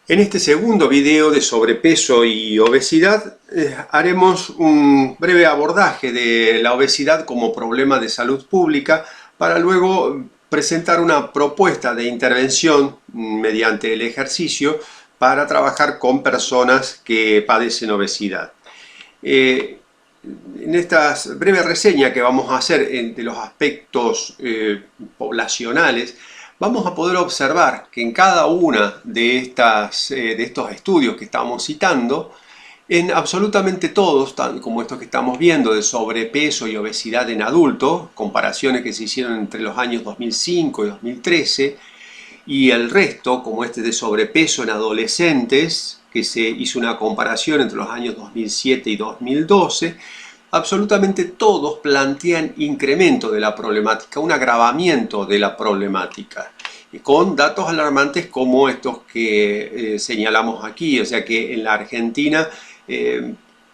En este segundo video de sobrepeso y obesidad haremos un breve abordaje de la obesidad como problema de salud pública para luego presentar una propuesta de intervención mediante el ejercicio para trabajar con personas que padecen obesidad. En esta breve reseña que vamos a hacer de los aspectos poblacionales, vamos a poder observar que en cada una de estos estudios que estamos citando, en absolutamente todos, tal como estos que estamos viendo de sobrepeso y obesidad en adultos, comparaciones que se hicieron entre los años 2005 y 2013, y el resto, como este de sobrepeso en adolescentes, que se hizo una comparación entre los años 2007 y 2012, absolutamente todos plantean incremento de la problemática, un agravamiento de la problemática, con datos alarmantes como estos que señalamos aquí. O sea que en la Argentina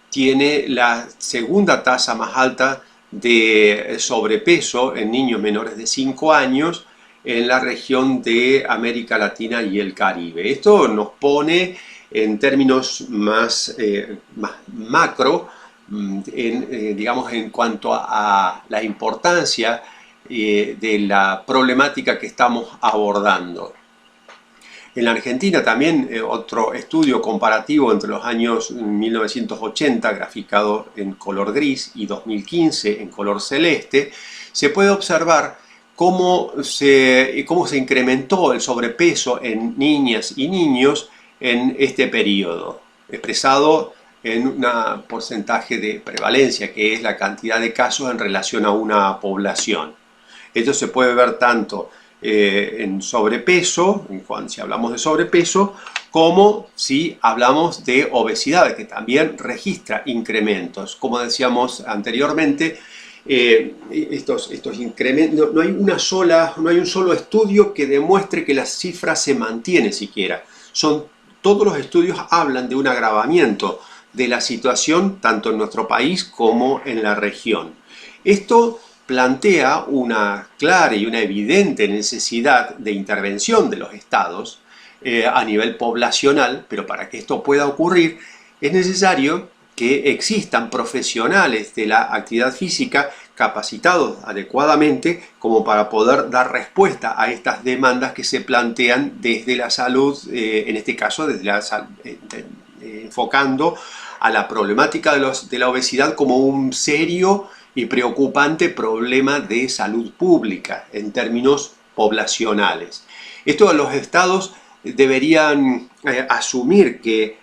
tiene la segunda tasa más alta de sobrepeso en niños menores de 5 años en la región de América Latina y el Caribe. Esto nos pone en términos más macro, digamos, en cuanto a la importancia de la problemática que estamos abordando. En la Argentina también otro estudio comparativo entre los años 1980, graficado en color gris, y 2015 en color celeste, se puede observar cómo se incrementó el sobrepeso en niñas y niños en este periodo, expresado en un porcentaje de prevalencia, que es la cantidad de casos en relación a una población. Esto se puede ver tanto en sobrepeso, si hablamos de sobrepeso, como si hablamos de obesidad, que también registra incrementos. Como decíamos anteriormente, estos incrementos, no hay un solo estudio que demuestre que la cifra se mantiene siquiera. Todos los estudios hablan de un agravamiento de la situación tanto en nuestro país como en la región. Esto plantea una clara y una evidente necesidad de intervención de los estados a nivel poblacional, pero para que esto pueda ocurrir es necesario que existan profesionales de la actividad física capacitados adecuadamente como para poder dar respuesta a estas demandas que se plantean desde la salud, en este caso desde la enfocando a la problemática de la obesidad como un serio y preocupante problema de salud pública en términos poblacionales. Esto los estados deberían asumir que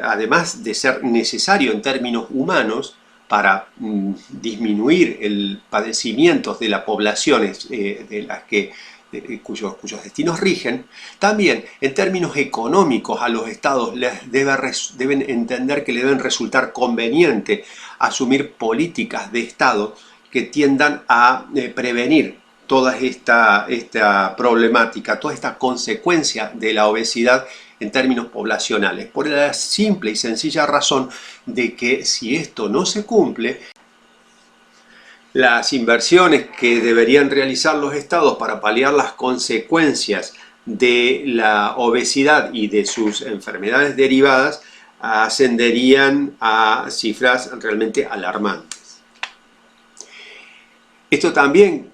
además de ser necesario en términos humanos para disminuir el padecimiento de las poblaciones cuyos destinos rigen, también en términos económicos a los estados deben entender que le deben resultar conveniente asumir políticas de estado que tiendan a prevenir toda esta problemática, toda esta consecuencia de la obesidad en términos poblacionales, por la simple y sencilla razón de que si esto no se cumple, las inversiones que deberían realizar los estados para paliar las consecuencias de la obesidad y de sus enfermedades derivadas ascenderían a cifras realmente alarmantes. Esto también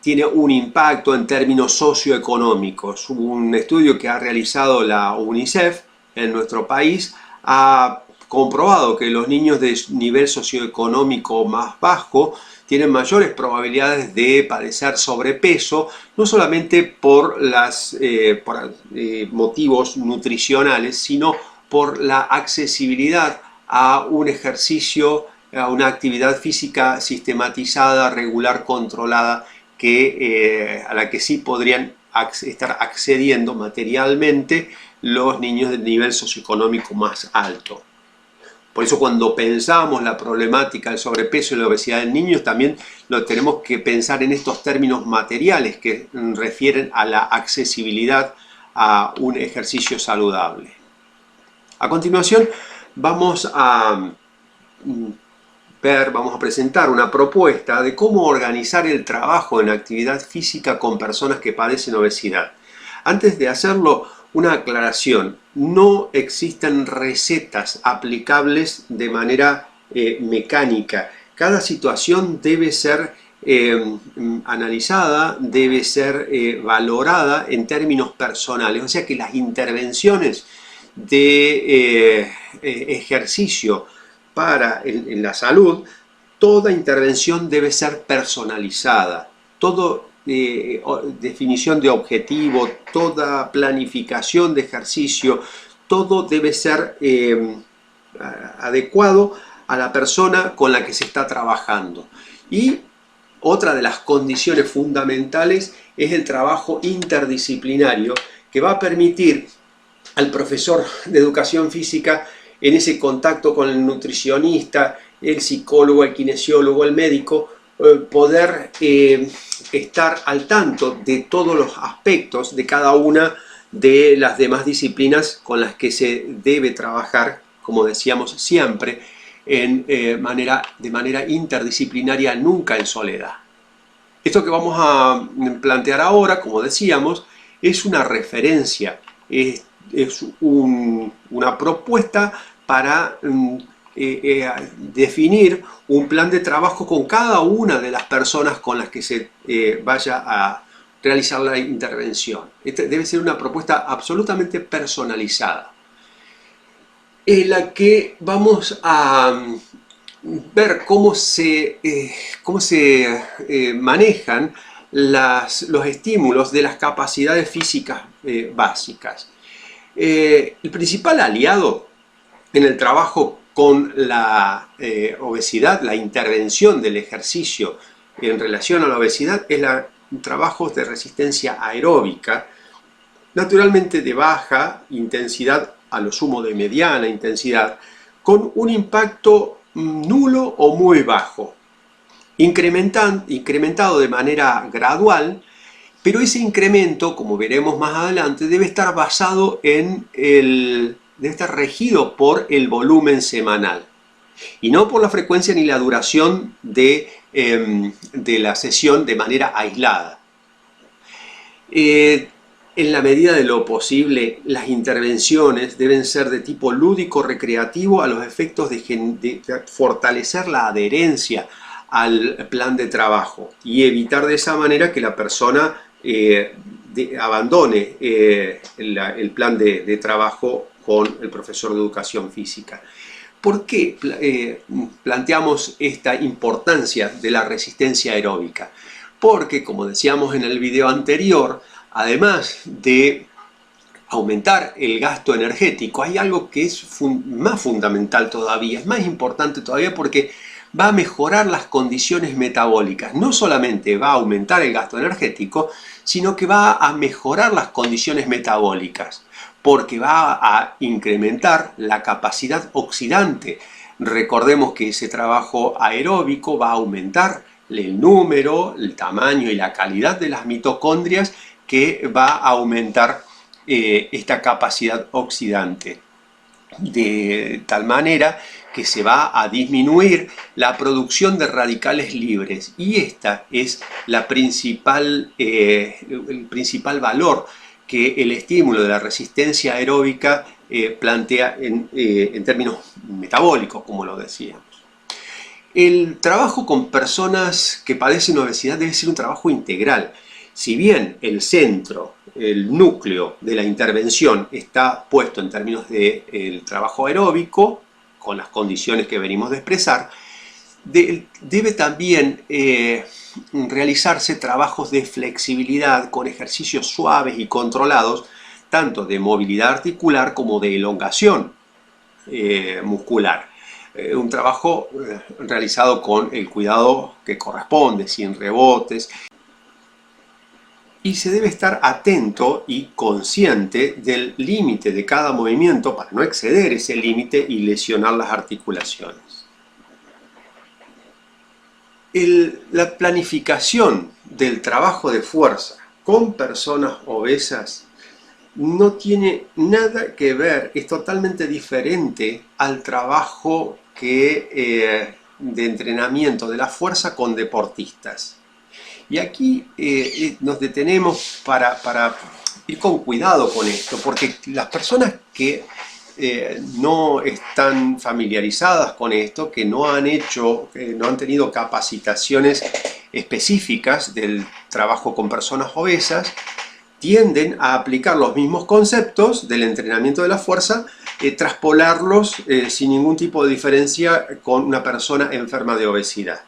tiene un impacto en términos socioeconómicos. Un estudio que ha realizado la UNICEF en nuestro país ha comprobado que los niños de nivel socioeconómico más bajo tienen mayores probabilidades de padecer sobrepeso, no solamente por motivos nutricionales, sino por la accesibilidad a un ejercicio, a una actividad física sistematizada, regular, controlada, a la que sí podrían estar accediendo materialmente los niños de nivel socioeconómico más alto. Por eso cuando pensamos la problemática del sobrepeso y la obesidad en niños, también lo tenemos que pensar en estos términos materiales que refieren a la accesibilidad a un ejercicio saludable. A continuación vamos a presentar una propuesta de cómo organizar el trabajo en actividad física con personas que padecen obesidad. Antes de hacerlo, una aclaración. No existen recetas aplicables de manera mecánica. Cada situación debe ser analizada, debe ser valorada en términos personales. O sea que las intervenciones de ejercicio para en la salud, toda intervención debe ser personalizada. Todo definición de objetivo, toda planificación de ejercicio, todo debe ser adecuado a la persona con la que se está trabajando. Y otra de las condiciones fundamentales es el trabajo interdisciplinario, que va a permitir al profesor de educación física, en ese contacto con el nutricionista, el psicólogo, el kinesiólogo, el médico, poder estar al tanto de todos los aspectos de cada una de las demás disciplinas con las que se debe trabajar, como decíamos siempre, de manera interdisciplinaria, nunca en soledad. Esto que vamos a plantear ahora, como decíamos, es una referencia, es una propuesta para definir un plan de trabajo con cada una de las personas con las que se vaya a realizar la intervención. Esta debe ser una propuesta absolutamente personalizada, en la que vamos a ver cómo se manejan los estímulos de las capacidades físicas básicas. El principal aliado en el trabajo con la obesidad, la intervención del ejercicio en relación a la obesidad, es trabajos de resistencia aeróbica, naturalmente de baja intensidad, a lo sumo de mediana intensidad, con un impacto nulo o muy bajo, incrementado de manera gradual, pero ese incremento, como veremos más adelante, debe estar basado debe estar regido por el volumen semanal y no por la frecuencia ni la duración de la sesión de manera aislada. En la medida de lo posible, las intervenciones deben ser de tipo lúdico-recreativo a los efectos de fortalecer la adherencia al plan de trabajo y evitar de esa manera que la persona abandone el plan de trabajo con el profesor de educación física. ¿Por qué planteamos esta importancia de la resistencia aeróbica? Porque, como decíamos en el video anterior, además de aumentar el gasto energético, hay algo que es más fundamental todavía, es más importante todavía, porque va a mejorar las condiciones metabólicas. No solamente va a aumentar el gasto energético, sino que va a mejorar las condiciones metabólicas, porque va a incrementar la capacidad oxidante. Recordemos que ese trabajo aeróbico va a aumentar el número, el tamaño y la calidad de las mitocondrias, que va a aumentar esta capacidad oxidante, de tal manera que se va a disminuir la producción de radicales libres, y esta es el principal valor que el estímulo de la resistencia aeróbica plantea en términos metabólicos, como lo decíamos. El trabajo con personas que padecen obesidad debe ser un trabajo integral. Si bien el centro, el núcleo de la intervención está puesto en términos del trabajo aeróbico, con las condiciones que venimos de expresar, debe también realizarse trabajos de flexibilidad con ejercicios suaves y controlados, tanto de movilidad articular como de elongación muscular. Un trabajo realizado con el cuidado que corresponde, sin rebotes. Y se debe estar atento y consciente del límite de cada movimiento para no exceder ese límite y lesionar las articulaciones. La planificación del trabajo de fuerza con personas obesas no tiene nada que ver, es totalmente diferente al trabajo de entrenamiento de la fuerza con deportistas. Y aquí nos detenemos para ir con cuidado con esto, porque las personas que no están familiarizadas con esto, que no han no han tenido capacitaciones específicas del trabajo con personas obesas, tienden a aplicar los mismos conceptos del entrenamiento de la fuerza, traspolarlos sin ningún tipo de diferencia con una persona enferma de obesidad.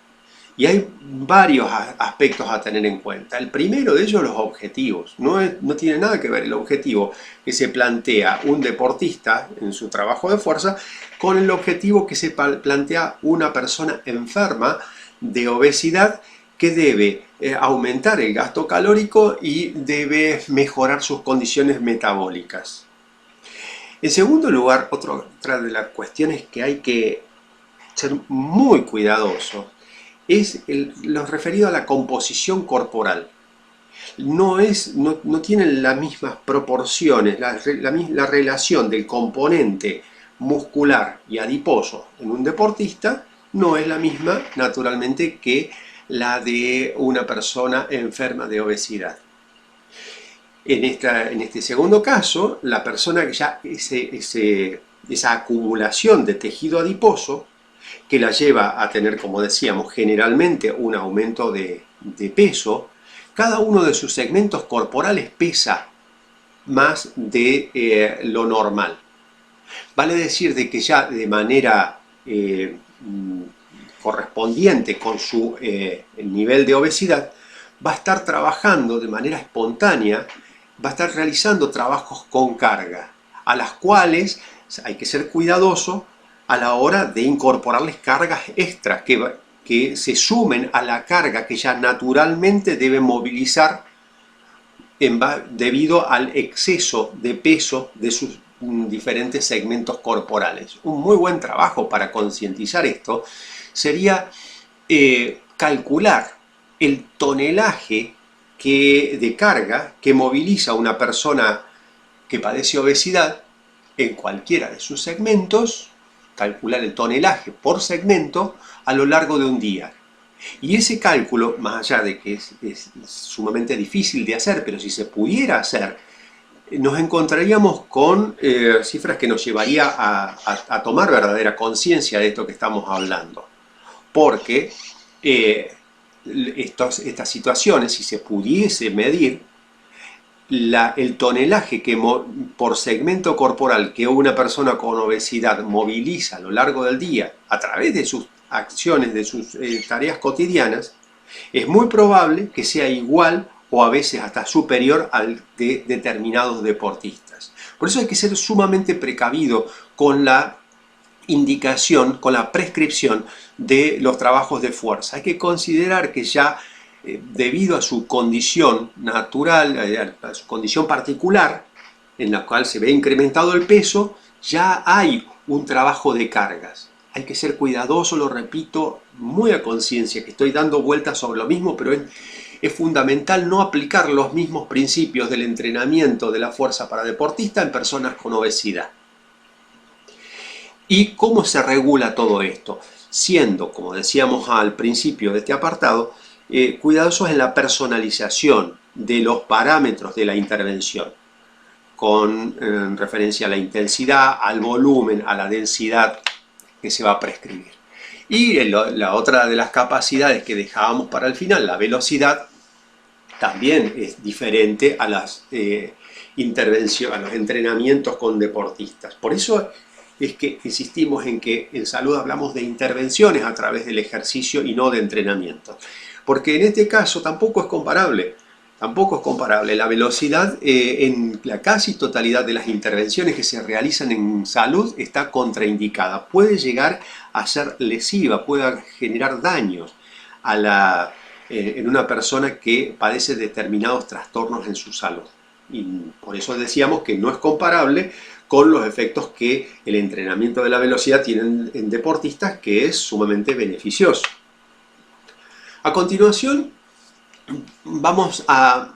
Y hay varios aspectos a tener en cuenta. El primero de ellos, los objetivos. No tiene nada que ver el objetivo que se plantea un deportista en su trabajo de fuerza con el objetivo que se plantea una persona enferma de obesidad que debe aumentar el gasto calórico y debe mejorar sus condiciones metabólicas. En segundo lugar, otra de las cuestiones que hay que ser muy cuidadoso es lo referido a la composición corporal. No tienen las mismas proporciones, la relación del componente muscular y adiposo en un deportista no es la misma, naturalmente, que la de una persona enferma de obesidad. En este segundo caso, la persona que ya esa acumulación de tejido adiposo que la lleva a tener, como decíamos, generalmente un aumento de peso, cada uno de sus segmentos corporales pesa más de lo normal. Vale decir de que ya de manera correspondiente con su nivel de obesidad, va a estar trabajando de manera espontánea, va a estar realizando trabajos con carga, a las cuales hay que ser cuidadoso a la hora de incorporarles cargas extras que se sumen a la carga que ya naturalmente debe movilizar debido al exceso de peso de sus diferentes segmentos corporales. Un muy buen trabajo para concientizar esto sería calcular el tonelaje de carga que moviliza una persona que padece obesidad en cualquiera de sus segmentos, calcular el tonelaje por segmento a lo largo de un día. Y ese cálculo, más allá de que es sumamente difícil de hacer, pero si se pudiera hacer, nos encontraríamos con cifras que nos llevaría a tomar verdadera conciencia de esto que estamos hablando. Porque estas situaciones, si se pudiese medir, el tonelaje por segmento corporal que una persona con obesidad moviliza a lo largo del día a través de sus acciones, de sus tareas cotidianas, es muy probable que sea igual o a veces hasta superior al de determinados deportistas. Por eso hay que ser sumamente precavido con la indicación, con la prescripción de los trabajos de fuerza. Hay que considerar que ya debido a su condición natural, a su condición particular, en la cual se ve incrementado el peso, ya hay un trabajo de cargas. Hay que ser cuidadoso, lo repito, muy a conciencia, que estoy dando vueltas sobre lo mismo, pero es fundamental no aplicar los mismos principios del entrenamiento de la fuerza para deportistas en personas con obesidad. ¿Y cómo se regula todo esto? Siendo, como decíamos al principio de este apartado, cuidadosos en la personalización de los parámetros de la intervención, con referencia a la intensidad, al volumen, a la densidad que se va a prescribir. Y la otra de las capacidades que dejábamos para el final, la velocidad, también es diferente a las intervenciones, a los entrenamientos con deportistas. Por eso es que insistimos en que en salud hablamos de intervenciones a través del ejercicio y no de entrenamiento. Porque en este caso tampoco es comparable. Tampoco es comparable. La velocidad en la casi totalidad de las intervenciones que se realizan en salud está contraindicada. Puede llegar a ser lesiva, puede generar daños en una persona que padece determinados trastornos en su salud. Y por eso decíamos que no es comparable con los efectos que el entrenamiento de la velocidad tiene en deportistas, que es sumamente beneficioso. A continuación, vamos a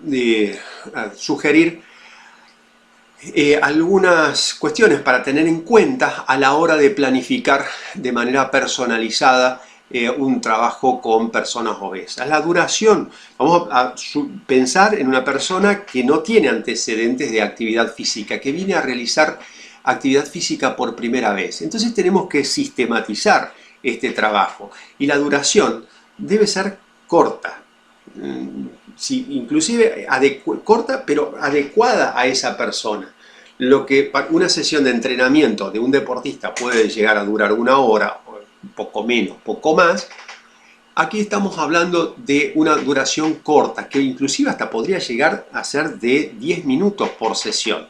sugerir algunas cuestiones para tener en cuenta a la hora de planificar de manera personalizada un trabajo con personas obesas. La duración, vamos a pensar en una persona que no tiene antecedentes de actividad física, que viene a realizar actividad física por primera vez. Entonces tenemos que sistematizar este trabajo y la duración debe ser corta, sí, inclusive corta pero adecuada a esa persona. Lo que una sesión de entrenamiento de un deportista puede llegar a durar 1 hora, un poco menos, poco más, aquí estamos hablando de una duración corta, que inclusive hasta podría llegar a ser de 10 minutos por sesión,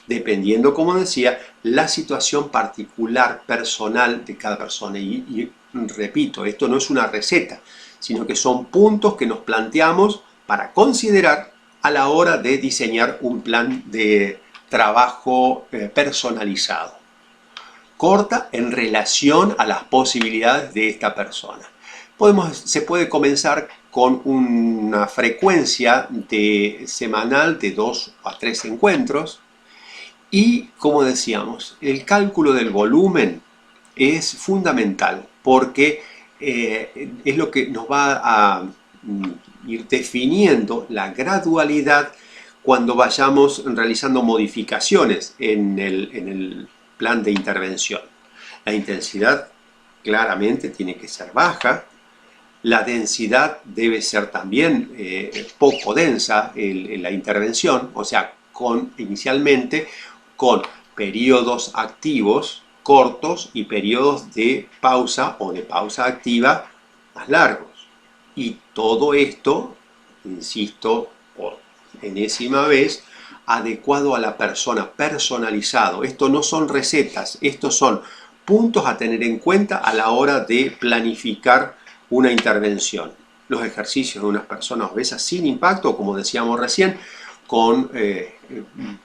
dependiendo, como decía, la situación particular, personal de cada persona. Y repito, esto no es una receta, sino que son puntos que nos planteamos para considerar a la hora de diseñar un plan de trabajo personalizado. Corta en relación a las posibilidades de esta persona. Se puede comenzar con una frecuencia semanal de 2 a 3 encuentros y, como decíamos, el cálculo del volumen es fundamental porque es lo que nos va a ir definiendo la gradualidad cuando vayamos realizando modificaciones en el plan de intervención. La intensidad claramente tiene que ser baja, la densidad debe ser también poco densa en la intervención, o sea, inicialmente con periodos activos cortos y periodos de pausa o de pausa activa más largos. Y todo esto, insisto, por enésima vez, adecuado a la persona, personalizado. Esto no son recetas, estos son puntos a tener en cuenta a la hora de planificar una intervención. Los ejercicios de unas personas obesas sin impacto, como decíamos recién, con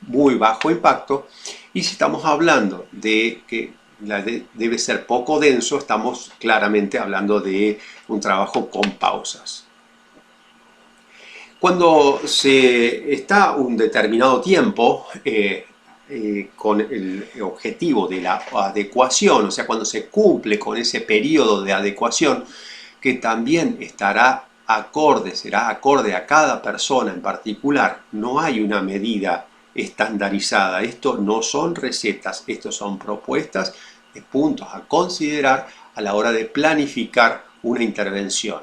muy bajo impacto. Y si estamos hablando de que debe ser poco denso, estamos claramente hablando de un trabajo con pausas. Cuando se está un determinado tiempo con el objetivo de la adecuación, o sea, cuando se cumple con ese periodo de adecuación, que también será acorde a cada persona en particular, no hay una medida estandarizada. Esto no son recetas, estos son propuestas de puntos a considerar a la hora de planificar una intervención.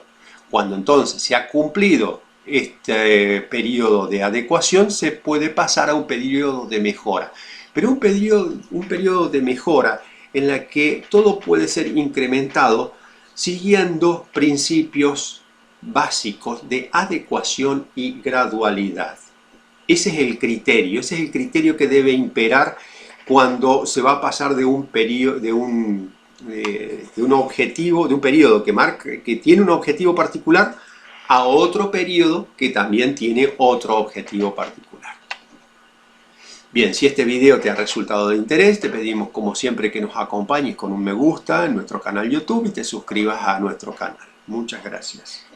Cuando entonces se ha cumplido este periodo de adecuación, se puede pasar a un periodo de mejora. Pero un periodo de mejora en la que todo puede ser incrementado siguiendo principios básicos de adecuación y gradualidad. Ese es el criterio que debe imperar cuando se va a pasar de un periodo, de un periodo que tiene un objetivo particular a otro periodo que también tiene otro objetivo particular. Bien, si este video te ha resultado de interés, te pedimos como siempre que nos acompañes con un me gusta en nuestro canal YouTube y te suscribas a nuestro canal. Muchas gracias.